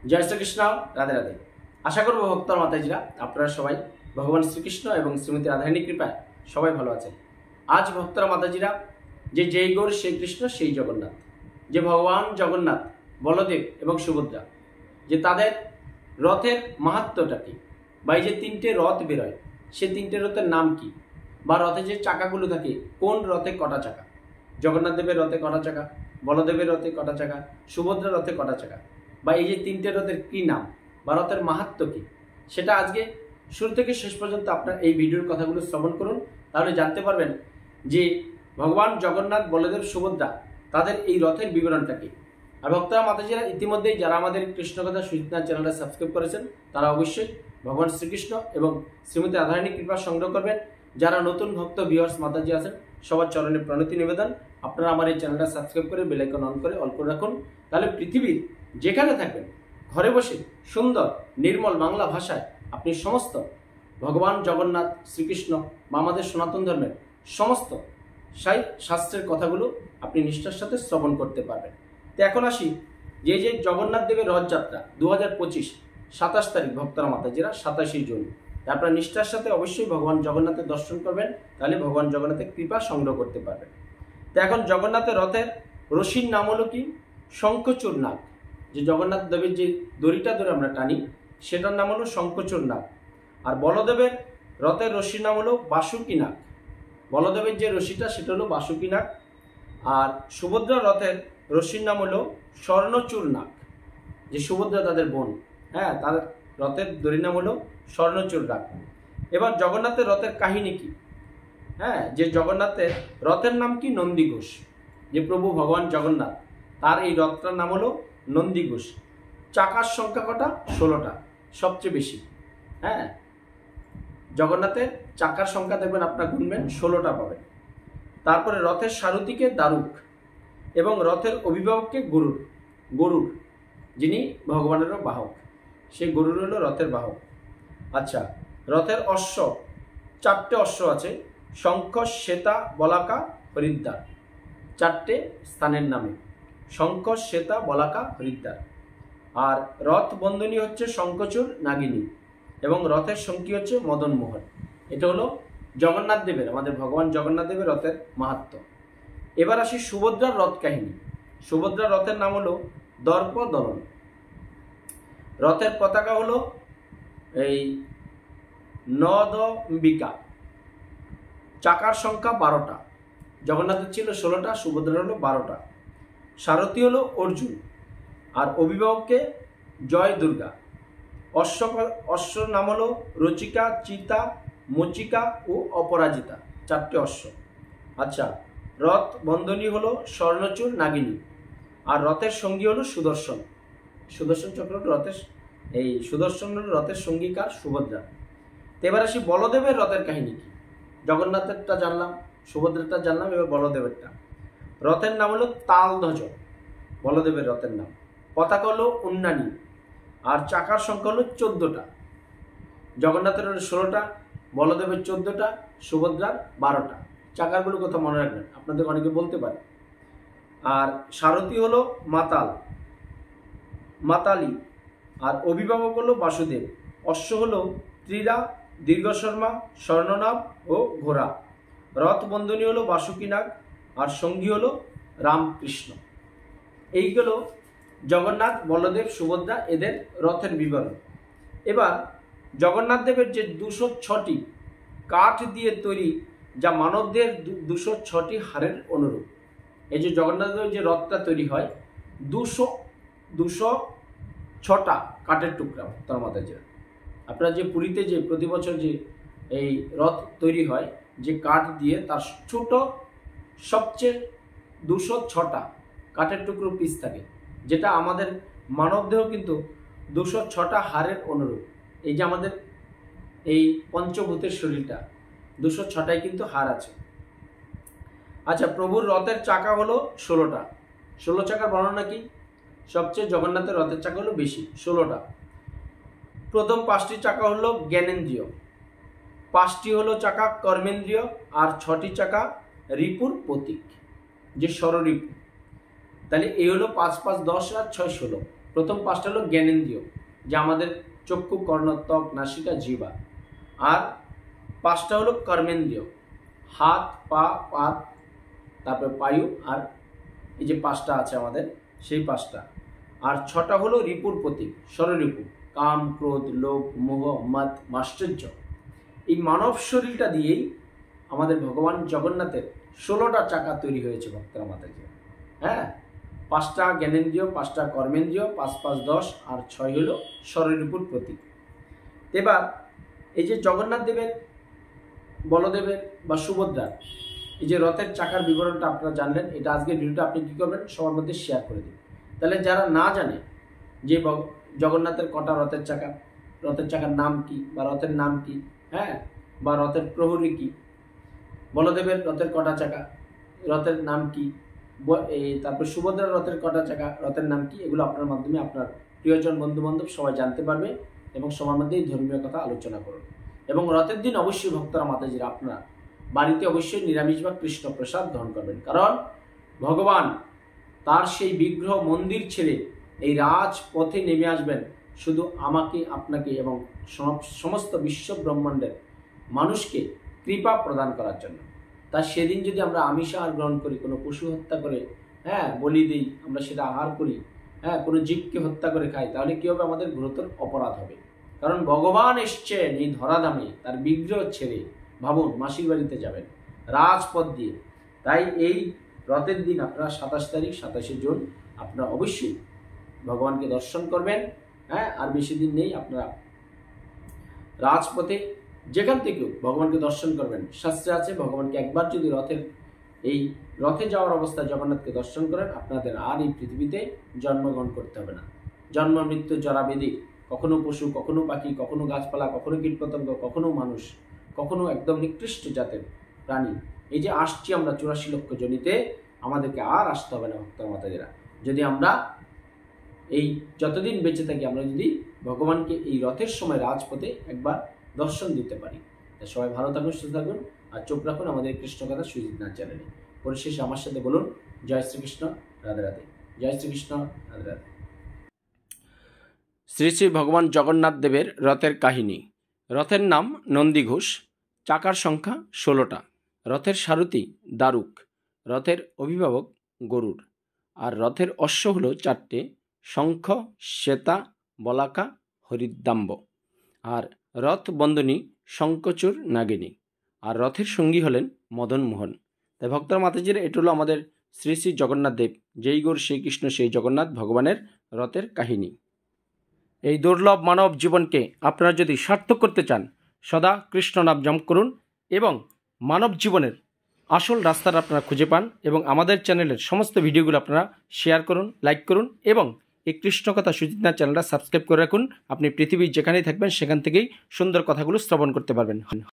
জয় শ্রীকৃষ্ণ, রাধে রাধে। আশা করব ভক্তর মাতাজিরা আপনারা সবাই ভগবান শ্রীকৃষ্ণ এবং শ্রীমতী রাধারানীর কৃপায় সবাই ভালো আছেন। আজ ভক্তরা মাতাজিরা যে যেই গৌর সেই কৃষ্ণ সেই জগন্নাথ, যে ভগবান জগন্নাথ, বলদেব এবং সুভদ্রা, যে তাদের রথের মাহাত্ম্যটা কি, বা এই যে তিনটে রথ বেরোয় সে তিনটে রথের নাম কি, বা রথে যে চাকাগুলো থাকে কোন রথে কটা চাকা, জগন্নাথ দেবের রথে কটা চাকা, বলদেবের রথে কটা চাকা, সুভদ্রার রথে কটা চাকা, বা এই যে তিনটে রথের কী নাম বা রথের মাহাত্ম্য কী, সেটা আজকে শুরু থেকে শেষ পর্যন্ত আপনার এই ভিডিওর কথাগুলো শ্রবণ করুন। তাহলে জানতে পারবেন যে ভগবান জগন্নাথ, বলদেব, সুভদ্রা তাদের এই রথের বিবরণটা কী। আর ভক্তরা মাতাজিরা ইতিমধ্যেই যারা আমাদের কৃষ্ণকথা সুচিত্রা চ্যানেলটা সাবস্ক্রাইব করেছেন তারা অবশ্যই ভগবান শ্রীকৃষ্ণ এবং শ্রীমতী রাধারানীর কৃপা সংগ্রহ করবেন। যারা নতুন ভক্ত ভিউয়ার্স মাতাজি আছেন সবার চরণে প্রণতি নিবেদন, আপনারা আমার এই চ্যানেলটা সাবস্ক্রাইব করে বেল আইকন অন করে অল করে রাখুন। তাহলে পৃথিবীর যেখানে থাকবেন ঘরে বসে সুন্দর নির্মল বাংলা ভাষায় আপনি সমস্ত ভগবান জগন্নাথ, শ্রীকৃষ্ণ বা আমাদের সনাতন ধর্মের সমস্ত শাস্ত্রের কথাগুলো আপনি নিষ্ঠার সাথে শ্রবণ করতে পারবেন। তো এখন আসি যে জগন্নাথ দেবের রথযাত্রা 2025 27 তারিখ ভক্তরা মাতাজিরা 27 জুন, আপনারা নিষ্ঠার সাথে অবশ্যই ভগবান জগন্নাথের দর্শন করবেন, তাহলে ভগবান জগন্নাথের কৃপা সংগ্রহ করতে পারবেন। তো এখন জগন্নাথের রথের রশির নাম হলো কি শঙ্খচূড় নাগ। যে জগন্নাথ দেবের যে দড়িটা ধরে আমরা টানি সেটার নাম হলো শঙ্খচূড় নাগ। আর বলদেবের রথের রশির নাম হলো বাসুকী নাগ। বলদেবের যে রশিটা সেটা হলো বাসুকী নাগ। আর সুভদ্রা রথের রশির নাম হলো স্বর্ণচূড় নাগ। যে সুভদ্রা তাদের বোন, তার রথের দড়ির নাম হলো স্বর্ণচূড় নাগ। এবার জগন্নাথের রথের কাহিনী কি? যে জগন্নাথের রথের নাম কি নন্দী ঘোষ। যে প্রভু ভগবান জগন্নাথ তার এই রথটার নাম হলো নন্দী ঘোষ। চাকার সংখ্যা কটা? 16টা, সবচেয়ে বেশি। জগন্নাথের চাকার সংখ্যা দেখবেন আপনার গুনবেন 16টা পাবেন। তারপরে রথের সারথীকে দারুক এবং রথের অভিভাবককে গরুর, যিনি ভগবানেরও বাহক, সেই গরুর হলো রথের বাহক। আচ্ছা, রথের অশ্ব 4টে অশ্ব আছে, শঙ্খ, শ্বেতা, বলাকা, হরিদ্বার। 4টে স্থানের নামে শঙ্খ, শ্বেতা, বলাকা, হরিদ্বার। আর রথ বন্দনী হচ্ছে শঙ্খচূড় নাগিনী এবং রথের সঙ্গী হচ্ছে মদনমোহন। এটা হলো জগন্নাথ দেবের, আমাদের ভগবান জগন্নাথ দেবের রথের মাহাত্ম্য। এবার আসি সুভদ্রার রথ কাহিনী। সুভদ্রার রথের নাম হলো দর্প দলন। রথের পতাকা হলো এই নদম্বিকা। চাকার সংখ্যা 12টা। জগন্নাথের ছিল 16টা, সুভদ্রার হলো 12টা। সারথী হলো অর্জুন আর অভিভাবককে জয় দুর্গা। অশ্বর নাম হলো রচিকা, চিতা, মচিকা ও অপরাজিতা। 4টে অশ্ব। আচ্ছা, রথ বন্ধনী হলো স্বর্ণচূড় নাগিনী আর রথের সঙ্গী হলো সুদর্শন। সুদর্শন চক্র রথের সুদর্শন হলো রথের সঙ্গীকার সুভদ্রা। তো এবার আসি বলদেবের রথের কাহিনী কি। জগন্নাথেরটা জানলাম, সুভদ্রাটা জানলাম, এবার বলদেবেরটা। রথের নাম হলো তালধ্বজ, বলদেবের রথের নাম। পতাকা হলো উন্নানী আর চাকার সংখ্যা হলো 14টা। জগন্নাথের হলো 16টা, বলদেবের 14টা, সুভদ্রার 12টা। চাকারগুলো কথা মনে রাখবেন, আপনাদের অনেকে বলতে পারে। আর সারথী হলো মাতালি আর অভিভাবক হলো বাসুদেব। অশ্ব হলো ত্রিরা, দীর্ঘশর্মা, স্বর্ণনাভ ও ঘোড়া। রথ বন্ধনী হলো বাসুকী নাগ আর সঙ্গী হলো রামকৃষ্ণ। এইগুলো জগন্নাথ, বলদেব, সুভদ্রা এদের রথের বিবরণ। এবার জগন্নাথ দেবের যে 206টি কাঠ দিয়ে তৈরি, যা মানবদের 206টি হাড়ের অনুরূপ। এই যে জগন্নাথ দেবের যে রথটা তৈরি হয় 206টা কাঠের টুকরা। তার মাথায় যে আপনারা যে পুরীতে যে প্রতি বছর যে এই রথ তৈরি হয় যে কাঠ দিয়ে, তার ছোট সবচেয়ে 206টা কাঠের টুকরো পিস থাকে, যেটা আমাদের মানবদেহ কিন্তু 206টা হাড়ের অনুরূপ। এই যে আমাদের এই পঞ্চভূতের শরীরটা 206টাই কিন্তু হাড় আছে। আচ্ছা, প্রভুর রথের চাকা হলো 16টা। 16 চাকার বর্ণনা কি? সবচেয়ে জগন্নাথের রথের চাকা হলো বেশি, 16টা। প্রথম 5টি চাকা হলো জ্ঞানেন্দ্রিয়, 5টি হলো চাকা কর্মেন্দ্রিয় আর 6টি চাকা রিপুর প্রতীক, যে ষড়রিপু। তাহলে এই হলো 5 5 10 আর 6 16। প্রথম 5টা হলো জ্ঞানেন্দ্রিয়, যা আমাদের চক্ষু, কর্ণ, ত্বক, নাসিকা, জিহ্বা। আর 5টা হলো কর্মেন্দ্রিয়, হাত, পা, পাত, তারপরে পায়ু, আর এই যে 5টা আছে আমাদের সেই 5টা। আর 6টা হলো রিপুর প্রতীক, ষড়রিপু, কাম, ক্রোধ, লোভ, মোহ, মদ, মাশ্চর্য। এই মানব শরীরটা দিয়েই আমাদের ভগবান জগন্নাথের 16টা চাকা তৈরি হয়েছে ভক্তরা মাতাজি। হ্যাঁ, 5টা জ্ঞানেন্দ্রিয়, 5টা কর্মেন্দ্রিয়, 5 5 10, আর 6 হলো ষড়রিপুর প্রতীক। এবার এই যে জগন্নাথ দেবের, বলদেবের বা সুভদ্রার এই যে রথের চাকার বিবরণটা আপনারা জানলেন, এটা আজকের ভিডিওটা আপনি কী করবেন, সবার মধ্যে শেয়ার করে দিন। তাহলে যারা না জানে যে জগন্নাথের কটা রথের চাকা, রথের চাকার নাম কি বা রথের নাম কি, হ্যাঁ, বা রথের প্রহরী কি, বলদেবের রথের কটা চাকা, রথের নাম কি, তারপর সুভদ্রার রথের কটা চাকা, রথের নাম কি, এগুলো আপনার মাধ্যমে আপনার প্রিয়জন, বন্ধুবান্ধব সবাই জানতে পারবে এবং সবার মধ্যেই ধর্মীয় কথা আলোচনা করুন। এবং রথের দিন অবশ্যই ভক্তরা মাতাজিরা আপনারা বাড়িতে অবশ্যই নিরামিষ বা কৃষ্ণ প্রসাদ গ্রহণ করবেন, কারণ ভগবান তার সেই বিগ্রহ মন্দির ছেড়ে এই রাজপথে নেমে আসবেন শুধু আমাকে, আপনাকে এবং সমস্ত বিশ্ব ব্রহ্মাণ্ডের মানুষকে কৃপা প্রদান করার জন্য। তা সেদিন যদি আমরা আমিষ আহার গ্রহণ করি, কোনো পশু হত্যা করে, হ্যাঁ, বলি দিই, আমরা সেটা আহার করি, হ্যাঁ, কোনো জীবকে হত্যা করে খাই, তাহলে কী হবে, আমাদের গুরুতর অপরাধ হবে। কারণ ভগবান এসছেন এই ধরাধামে তার বিগ্রহ ছেড়ে, ভাবুন, মাসির বাড়িতে যাবেন রাজপথ দিয়ে। তাই এই রথের দিন আপনারা 27 তারিখ 27শে জুন আপনারা অবশ্যই ভগবানকে দর্শন করবেন। হ্যাঁ, আর বেশি দিন নেই, আপনারা রাজপথে যেখান থেকেও ভগবানকে দর্শন করবেন। শাস্ত্রে আছে ভগবানকে একবার যদি রথে যাওয়ার অবস্থায় জগন্নাথকে দর্শন করেন, আপনাদের আর এই পৃথিবীতে জন্মগ্রহণ করতে হবে না। জন্ম মৃত্যু জরাবেদি, কখনো পশু, কখনো পাখি, কখনো গাছপালা, কখনো কীটপতঙ্গ, কখনো মানুষ, কখনো একদম নিকৃষ্ট জাতের প্রাণী, এই যে আসছি আমরা 84 লক্ষ জনিতে, আমাদেরকে আর আসতে হবে না ভক্ত মাতাজিরা। যদি আমরা এই যতদিন বেঁচে থাকি, আমরা যদি ভগবানকে এই রথের সময় রাজপথে একবার দর্শন দিতে পারি। তাই সবাই ভালো থাকুন, সুস্থ থাকুন, আর চোখ রাখুন আমাদের কৃষ্ণ কথা সুজিত নাথ চ্যানেলে। পরিশেষে আমার সাথে বলুন, জয় শ্রীকৃষ্ণ, রাধে রাধে। জয় শ্রীকৃষ্ণ, রাধে রাধে। শ্রী শ্রী ভগবান জগন্নাথ দেবের রথের কাহিনী। রথের নাম নন্দীঘোষ, চাকার সংখ্যা 16টা, রথের সারথি দারুক, রথের অভিভাবক গরুড়, আর রথের অশ্ব হলো 4টে, শঙ্খ, শ্বেতা, বলাকা, হরিদ্দাম্ব, আর রথ বন্দনী শঙ্কচূড় নাগিনী, আর রথের সঙ্গী হলেন মদন মোহন। তাই ভক্তরা মাতাজিরা, এটা হলো আমাদের শ্রী শ্রী জগন্নাথ দেব, যেই গৌর সেই কৃষ্ণ সেই জগন্নাথ ভগবানের রথের কাহিনী। এই দুর্লভ মানব জীবনকে আপনারা যদি সার্থক করতে চান, সদা কৃষ্ণ নাম জপ করুন এবং মানব জীবনের আসল রাস্তাটা আপনারা খুঁজে পান। এবং আমাদের চ্যানেলের সমস্ত ভিডিওগুলো আপনারা শেয়ার করুন, লাইক করুন এবং এই কৃষ্ণ কথা সুজিত নাথ চ্যানেলটা সাবস্ক্রাইব করে রাখুন। আপনি পৃথিবীর যেখানেই থাকবেন সেখান থেকেই সুন্দর কথাগুলো শ্রবণ করতে পারবেন।